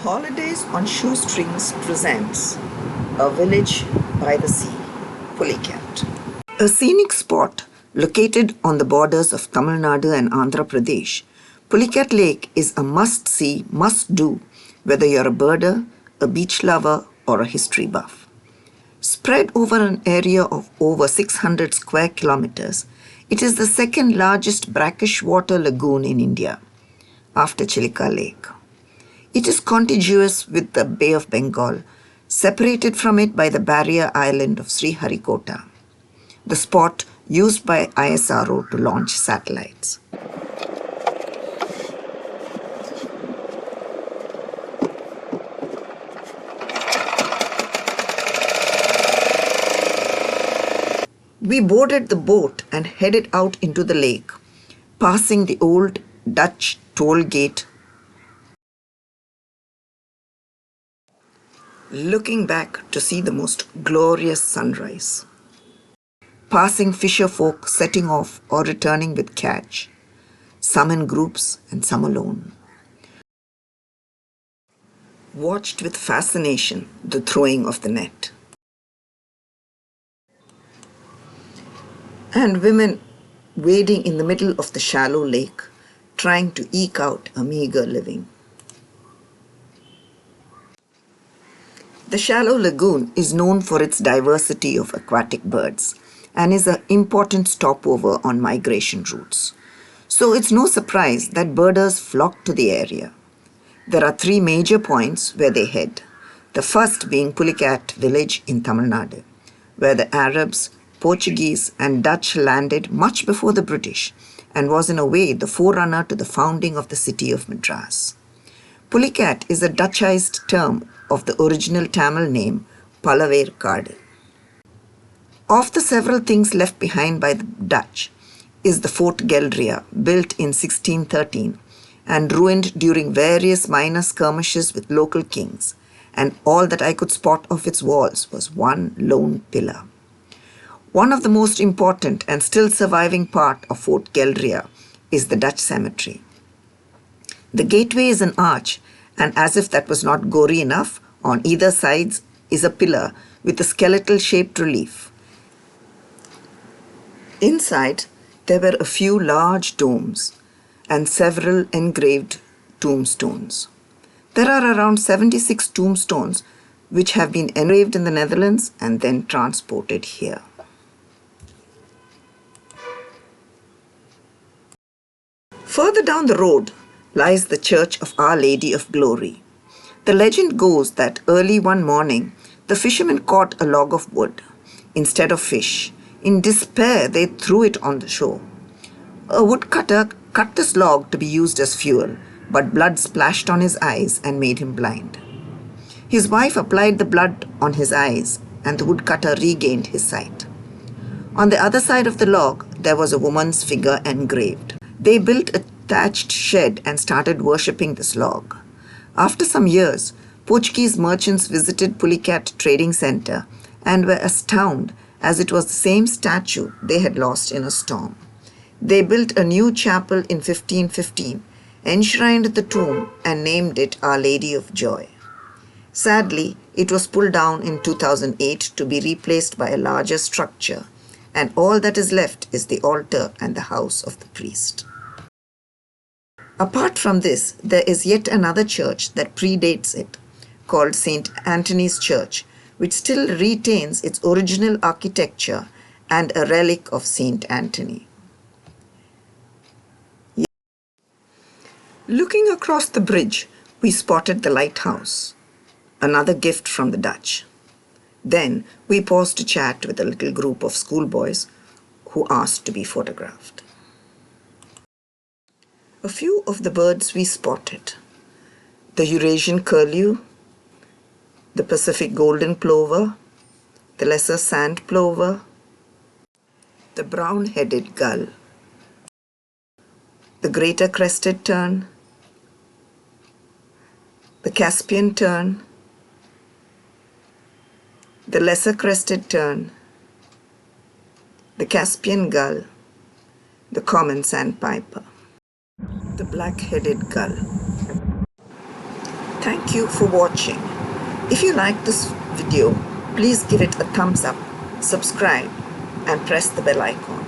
Holidays on Shoestrings presents A Village by the Sea, Pulicat. A scenic spot located on the borders of Tamil Nadu and Andhra Pradesh, Pulicat Lake is a must-see, must-do, whether you're a birder, a beach lover, or a history buff. Spread over an area of over 600 square kilometers, it is the second largest brackish water lagoon in India, after Pulicat Lake. It is contiguous with the Bay of Bengal, separated from it by the barrier island of Sriharikota, the spot used by ISRO to launch satellites. We boarded the boat and headed out into the lake, passing the old Dutch toll gate, looking back to see the most glorious sunrise, passing fisher folk setting off or returning with catch, some in groups and some alone. Watched with fascination the throwing of the net, and women wading in the middle of the shallow lake, trying to eke out a meager living. The shallow lagoon is known for its diversity of aquatic birds and is an important stopover on migration routes. So it's no surprise that birders flock to the area. There are three major points where they head. The first being Pulicat village in Tamil Nadu, where the Arabs, Portuguese and Dutch landed much before the British and was in a way the forerunner to the founding of the city of Madras. Pulicat is a Dutchized term of the original Tamil name Pazhaverkadu. Of the several things left behind by the Dutch is the Fort Geldria, built in 1613 and ruined during various minor skirmishes with local kings, and all that I could spot of its walls was one lone pillar. One of the most important and still surviving part of Fort Geldria is the Dutch cemetery. The gateway is an arch, and as if that was not gory enough, on either sides is a pillar with a skeletal-shaped relief. Inside, there were a few large domes and several engraved tombstones. There are around 76 tombstones which have been engraved in the Netherlands and then transported here. Further down the road lies the Church of Our Lady of Glory. The legend goes that early one morning, the fishermen caught a log of wood instead of fish. In despair, they threw it on the shore. A woodcutter cut this log to be used as fuel, but blood splashed on his eyes and made him blind. His wife applied the blood on his eyes, and the woodcutter regained his sight. On the other side of the log, there was a woman's figure engraved. They built a thatched shed and started worshipping this log. After some years, Portuguese merchants visited Pulicat Trading Center and were astounded as it was the same statue they had lost in a storm. They built a new chapel in 1515, enshrined the tomb and named it Our Lady of Joy. Sadly, it was pulled down in 2008 to be replaced by a larger structure, and all that is left is the altar and the house of the priest. Apart from this, there is yet another church that predates it, called St. Anthony's Church, which still retains its original architecture and a relic of St. Anthony. Looking across the bridge, we spotted the lighthouse, another gift from the Dutch. Then we paused to chat with a little group of schoolboys who asked to be photographed. A few of the birds we spotted: the Eurasian curlew, the Pacific golden plover, the lesser sand plover, the brown-headed gull, the greater crested tern, the Caspian tern, the lesser crested tern, the Caspian gull, the common sandpiper, the black-headed gull. Thank you for watching. If you like this video, please give it a thumbs up, subscribe, and press the bell icon.